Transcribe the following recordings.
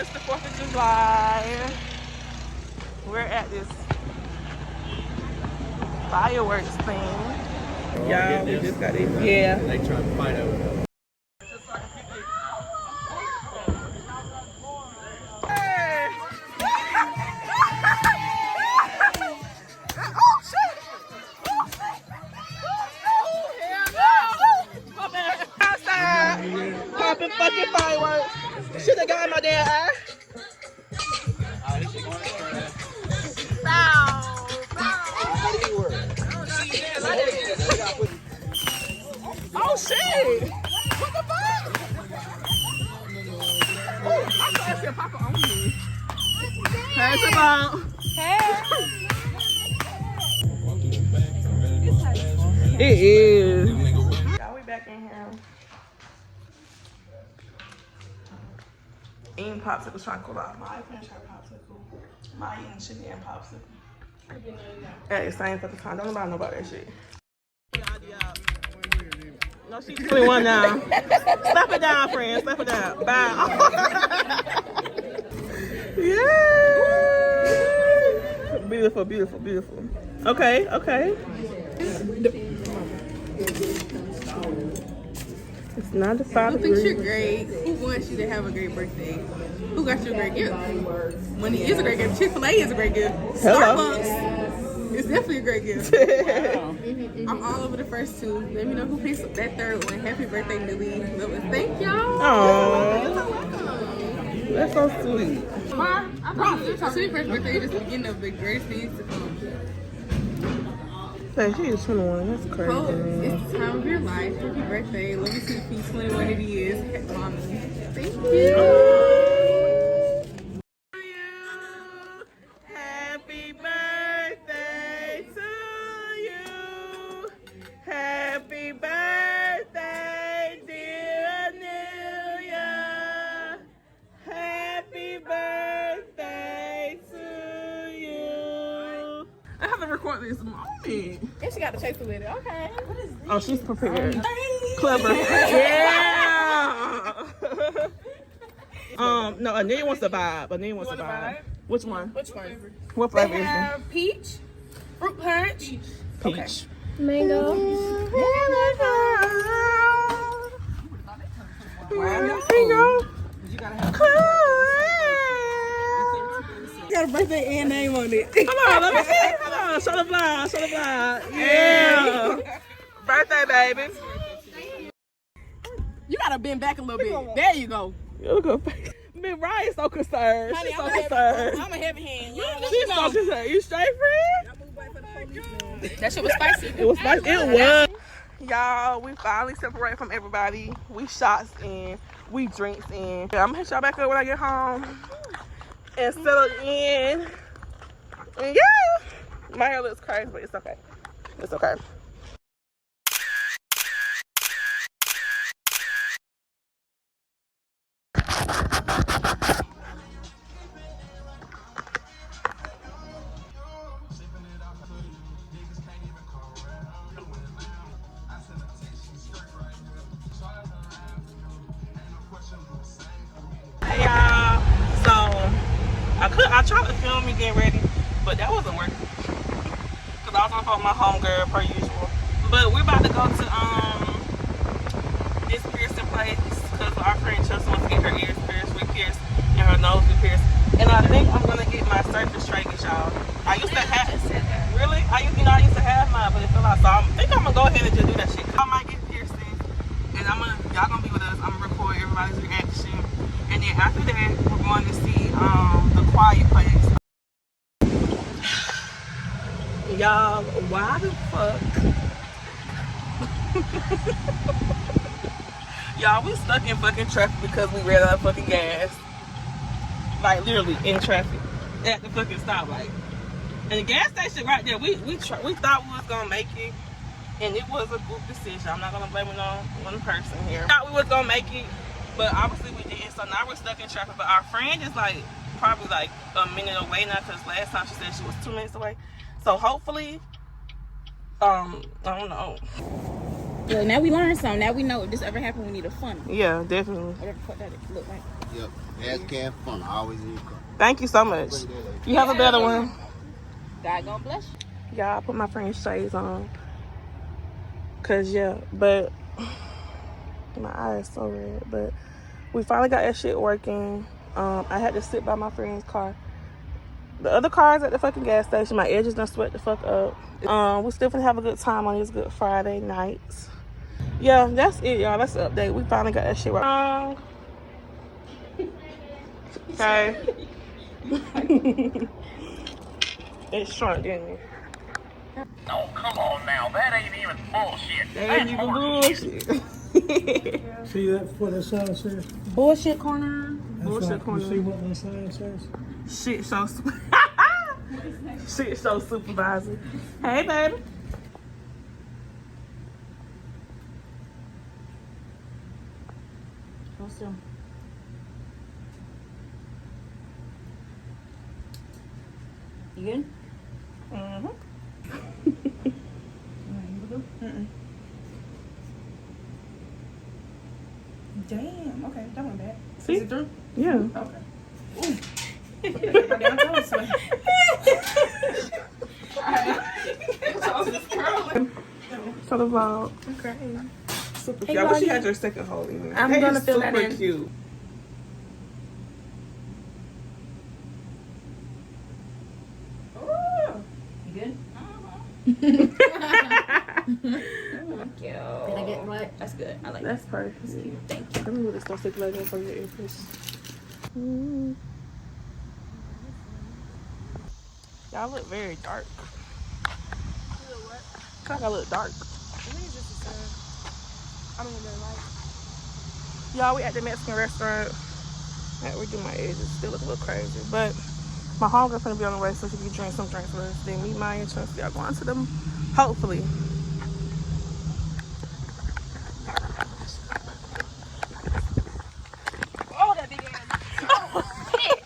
it's the 4th of July. We're at this fireworks thing. Y'all, we just got it. Yeah. They trying to fight over it. Popping fucking fireworks. Should have got my damn eye. Oh shit! What the fuck? Oh, I thought I said Papa on me. Hey, Simone. Hey. It is. Y'all, we back in here. Eating popsicles, trying to cool out. My friend tried popsicle. My eating chicken and popsicle. At the same fucking time. Don't nobody know about that shit. No, she's 21 now. Slap it down, friend. Slap it down. Bye. Yeah. Beautiful, beautiful, beautiful. Okay, okay. It's not the 5 Who thinks you're great? Who wants you to have a great birthday? Who got you a great gift? Money is a great gift. Chick-fil-A is a great gift. Starbucks is definitely a great gift. Wow. I'm all over the first two. Let me know who picks up that third one. Happy birthday, Millie. Thank y'all. Aww. That's so sweet. I promise you, sweet first birthday is the beginning of the greatest things to come. Hey, she is 21. That's crazy. Oh, it's the time of your life. Happy birthday. Let me see if he's 21 it is. Mommy. Thank you. Happy birthday to you. Happy birthday, dear Amelia. Happy birthday to you. I have to record this moment. And she got the chaser with it. Okay. Oh, she's prepared. Clever. Yeah. No, Anita wants the vibe. Anita wants the vibe. Which one? Which one? What They flavor is it? have peach, fruit punch, Peach. Okay. Mango. got a birthday and name on it. Come on, let me see. Come on, show the vlog. Show the vlog. Yeah. Birthday, baby. You gotta bend back a little bit. There you go. You go. Man, Ryan's so concerned. Honey, She's so concerned. I'm a heavy hand. She's so concerned. You straight, friend? That shit was spicy. It was spicy. It was. Y'all, we finally separate from everybody. We shots in. We drinks in. I'm gonna hit y'all back up when I get home and settle in. And yeah, my hair looks crazy, but it's okay. It's okay. Hey y'all, so I tried to film me getting ready, but that wasn't working because I was on phone with my homegirl per usual. But we're about to go to this piercing place because our friend Chelsea wants to get her ears pierced, re-pierced, and her nose re-pierced. And I think I'm gonna get my surface tragus, y'all. I used to have really. I used to have mine, but it fell out. So I think I'm gonna go ahead and just do that shit. I might get piercing, and y'all gonna be with us. I'm gonna record everybody's reaction. And then after that, we're going to see The Quiet Place. Y'all, why the fuck? Y'all, we stuck in fucking traffic because we ran out of fucking gas. Like literally in traffic at the fucking stoplight. And the gas station right there, we thought we was gonna make it, and it was a group decision. I'm not gonna blame it on one person here. Thought we was gonna make it. But obviously we didn't, so now we're stuck in traffic. But our friend is like probably like a minute away now because last time she said she was 2 minutes away. So hopefully, I don't know. Yeah, now we learned something. Now we know if this ever happened, we need a funnel. Yeah, definitely. Whatever the fuck that look like. Yep. Gas can fun. Always in your car. Thank you so much. You have a better one. God gonna bless you. Y'all, I put my friend's shades on. Cause yeah, but my eyes so red. But we finally got that shit working. I had to sit by my friend's car. The other cars at the fucking gas station, my edges done sweat the fuck up. We still finna have a good time on this Good Friday night. Yeah, that's it, y'all. That's the update. We finally got that shit right. Okay. It shrunk, didn't it? Oh, come on now. That ain't even bullshit. That ain't even bullshit. See that what that sign says? Bullshit corner. That's Bullshit right. corner. You see what that sign says? Shit show Shit show supervisor. Hey, baby. Awesome. You good? Mm-hmm. Damn. Okay, that went bad. See? Is it through? Yeah. Okay. Ooh. My damn toes sweat. For the vlog. Okay. Super Hey, cute. I wish you Claudia. had your second hole in there. I'm That gonna is fill that super in. cute. You good? That's Did I get what? That's good. I like that. perfect. Thank you. Let me really start sticking like that for your earpiece. Mm. Y'all look very dark. You look what? I think I look dark. I think it's just the sun. I don't even like. Y'all, we at the Mexican restaurant. I had to redo my edges. Still look a little crazy. But my homegirl's gonna be on the way, so she can drink some drinks with us. Then me, Maya, and Chelsea are going to them. Hopefully. Oh, that big ass. Oh, shit.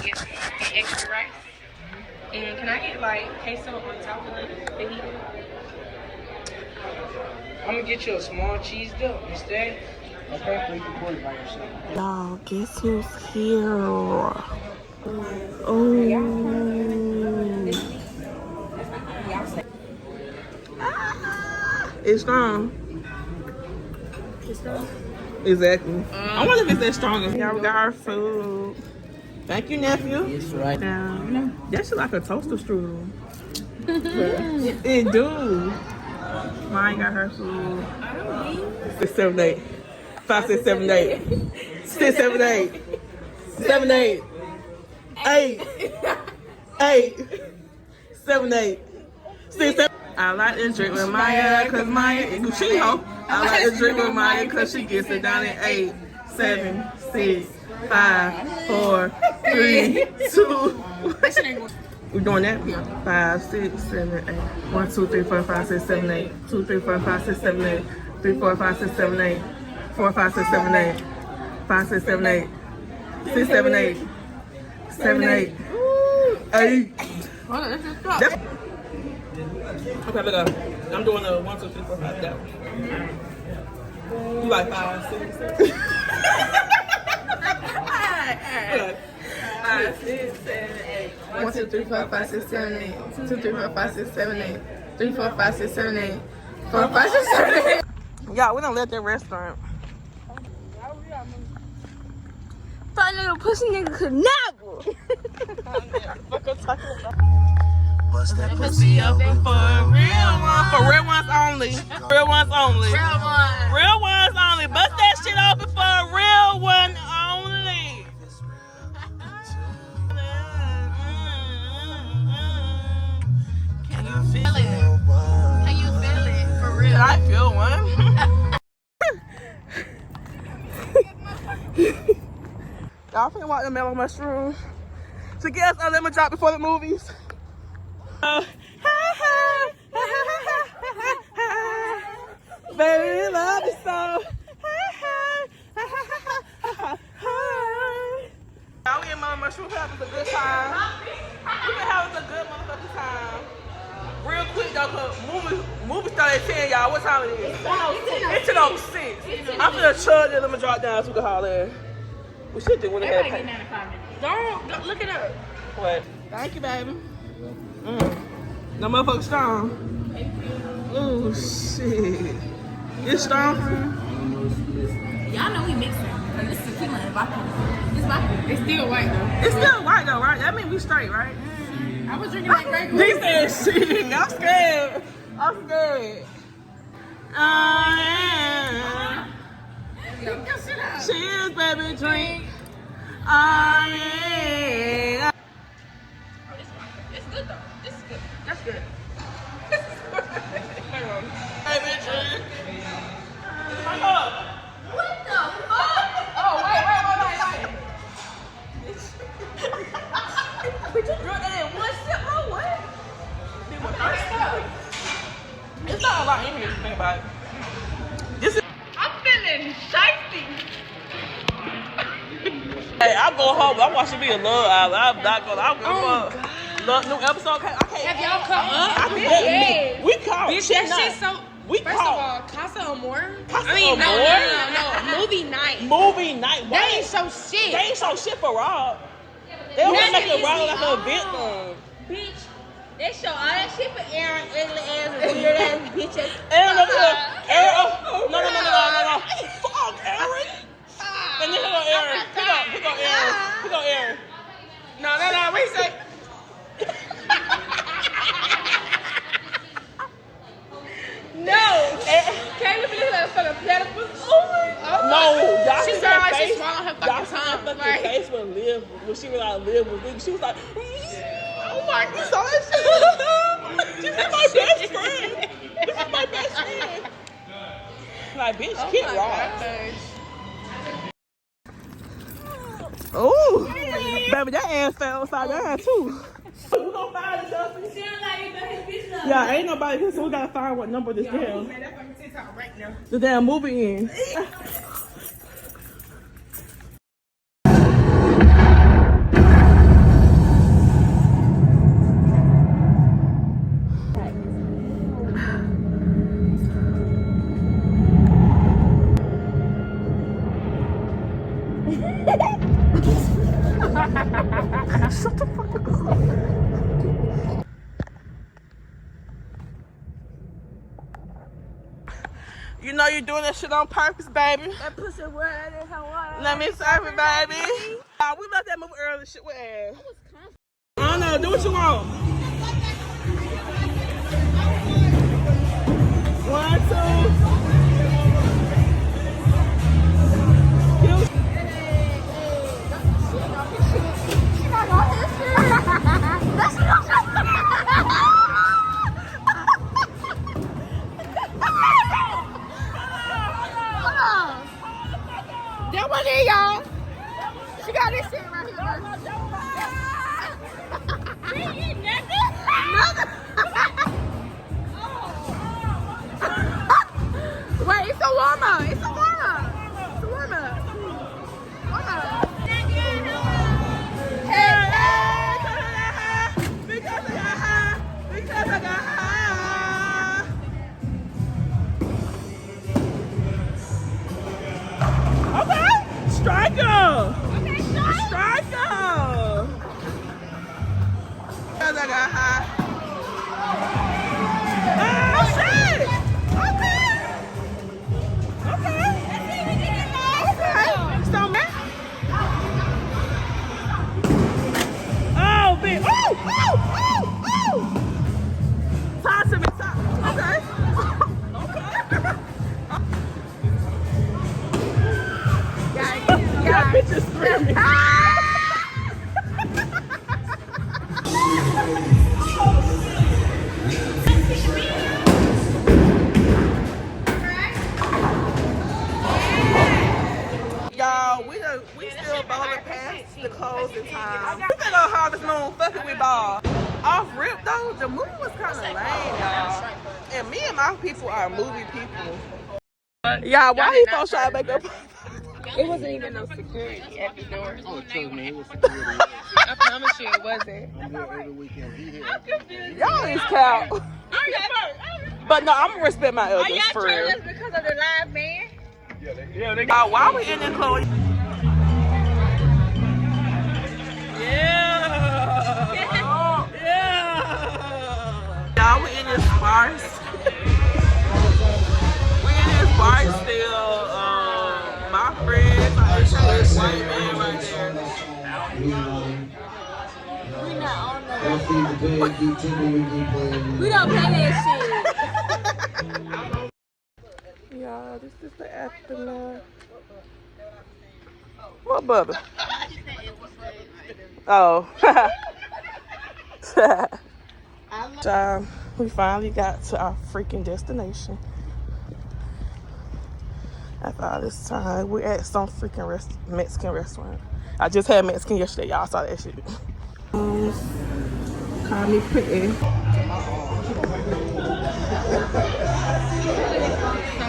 Get extra rice. And can I get like queso on top of the fajita? I'm gonna get you a small cheese dip instead. Okay, you can put it by yourself. Y'all, guess who's here? Oh. It's strong. It's strong. Exactly. I wonder if it's that strong. Y'all, we got our food. Thank you, nephew. It's right. Now, that shit like a toaster strudel. It do. Mine got her food. 6, 7, 8. 5, 6, 7, 8. 6, 7, 8. 7, 8. 8. 8. 7, 8. 6, 7. I like to drink with Maya, cause Maya is a cheeho. I like to drink with Maya, cause she gets it down in 8, 7, 6, 5, 4, 3, 2. We're doing that? Yeah. 5, 6, 7, 8. 1, 2, 3, 4, 5, 6, 7, 8. 2, 3, 4, 5, 6, 7, 8. 3, 4, 5, 6, 7, 8. 4, 5, 6, 7, 8. 5, 6, 7, 8. 6, 7, 8. 7, 8. 8. That's okay, look up. I'm doing a 1, 2, 3, 4, 5 down. You like 5, 6, 7. 5, 6, 7, 8. 1, 2, 3, 4, 5, 6, 7, 8. 2, 3, 4, 5, 6, 7, 8. 3, 4, 5, 6, 7, 8. 4, 5, 6, 7, 8. Y'all, we done left that restaurant. Fun little pussy nigga could never. Bust that Pussy open for a real one. For real ones only. Real ones only. Real one. Real ones only. Bust that shit open for a real one only. Can you feel it? Can you feel it? For real. Can I feel one? Y'all finna walk the mellow mushroom to get us a lemon drop before the movies. Baby, love you so. Y'all, we in Mellow Mushroom having a good time. We been having a good motherfucking time. Real quick though, cause movie started at 10, y'all. What time it is? It's 10:06. I'm finna chug it. Let me drop down so we can holler at. We should do when they have pay. Don't look it up. What? Thank you, baby. No motherfucker strong. Oh shit. It's strong for you? Y'all know we mixing. This is tequila and vodka. This vodka. It's still white though. It's still white though, right? That mean we straight, right? I was drinking that Grey Goose. They said shit. I'm scared. I'm scared. Yeah. Cheers, baby. Drink. Yeah. It's good though. This is good. That's good. Baby, drink. Hang up. What the fuck? Oh, wait. But you drunk that in one sip, bro? What? It's not a lot in here to think about. This is. I'm feeling shiesty. Hey, I'm going home. I'm watching me a Love Island. I'm not going. I'm going for love new episode. I can't. Have y'all come up? Yes. We caught. Bitch, that shit so. We First caught. of all, Casa Amor. Casa I mean, no. Amor? Movie night. Movie night. They ain't so shit. They ain't so shit for Rob. They don't That make it is Rob like all. a victim. Bitch, they show all that shit for Aaron, ugly ass, weird ass bitches. Aaron over here. Aaron. No. Fuck Aaron. And then here go Aaron. Here go Aaron. Here go Aaron. No. What you say? No! Kayla be looking like a fucking platypus. No, y'all She see sound her like face. she's swallowing her Y'all fucking see her tongue. fucking Like, face when Liv, when she realized Liv was leaving. She was like, oh my, you saw that shit? She's my best friend. This is my best friend. Like, bitch, Kid Rock. Ooh, baby, that ass fell upside down too. We gonna find it, Justin. Yeah, ain't nobody here, so we gotta find what number this damn. The damn movie in. Shut the fuck up. You know you're doing that shit on purpose, baby. That pussy word in her water. Let me serve it, baby. We left that movie early. Shit with ass. I don't know. Do what you want. 1, 2. That one here, y'all. She got this shit right here. Wait, it's a warm-up. It's a warm-up. It's a warm-up. Warm-up. Okay, striker. Okay, striker. Cause I got high. Oh shit. Okay. So man. Oh, big. Oh. Talk to me. Talk. Okay. That bitch is screaming. Y'all, we still bowling past the closing time. We finna go Harvest Moon fucking with ball. Off rip though, the movie was kind of lame, y'all. And me and my people are movie people. Y'all, why he supposed to try to make up? It wasn't even no security at the door. Oh, trust me, it was security. I promise you it wasn't. I'm here every weekend. He here. Y'all is cow. But no, I'm gonna respect my Are elders y'all for real. trolling us because of the live band? Why we in there, Chloe? Yeah. Y'all, we in this bar. We in this bar still. My friend, this white man right there. We not on the. We don't play that shit. Y'all, this is the aftermath. What butter? Oh. We finally got to our freaking destination. After all this time, we're at some freaking Mexican restaurant. I just had Mexican yesterday. Y'all saw that shit. Call me pretty.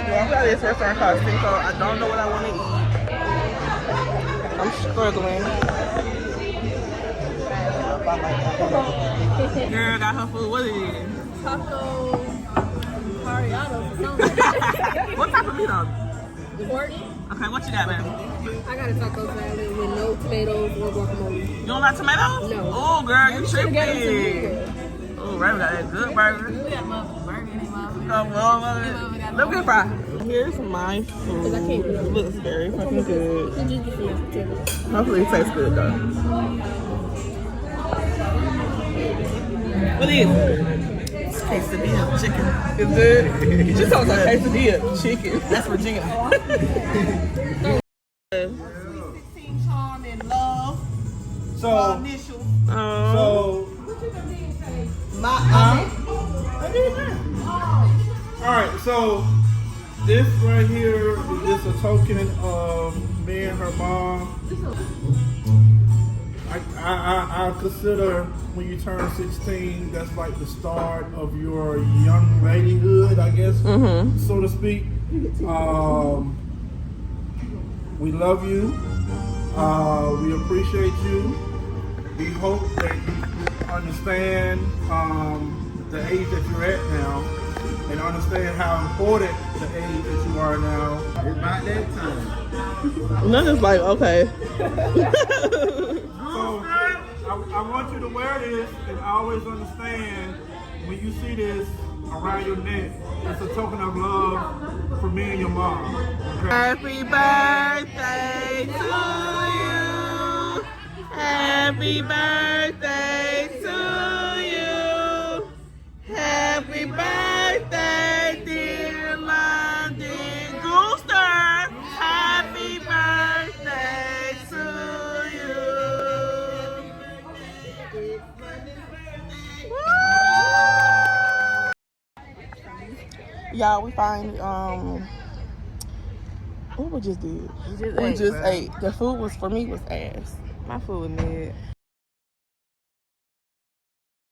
I'm at this restaurant called Cinco. I don't know what I want to eat. I'm struggling. Girl got her food. What is it? Taco Mariano. What type of meat on it? Pork. Okay, what you got, baby? I got a taco salad with no tomatoes or guacamole. You don't like tomatoes? No. Oh, girl, you Should've got them to me, tripping. Oh, Raven got that good burger. We got motherfucking burger in it, motherfucker. Oh, well, look good fry. Here's my food. I can't do it. Looks very fucking good. The ginger fish, too. Hopefully it tastes good, though. What is it? It's quesadilla chicken. It's good. She talks like quesadilla chicken. That's Regina. Charm and love. So, Initial. all right. So, this right here is a token of me and her mom. I consider when you turn 16, that's like the start of your young ladyhood, I guess, so to speak. We love you. We appreciate you. We hope that you understand the age that you're at now and understand how important the age that you are now. It's about that time. None is like, okay. So I want you to wear this and always understand when you see this around your neck, it's a token of love for me and your mom. Okay? Happy birthday to you. Happy birthday to you. Happy birthday, dear London Gooster. Happy birthday to you. Y'all, we finally what we just did? We just ate. The food was for me was ass. My food was mad.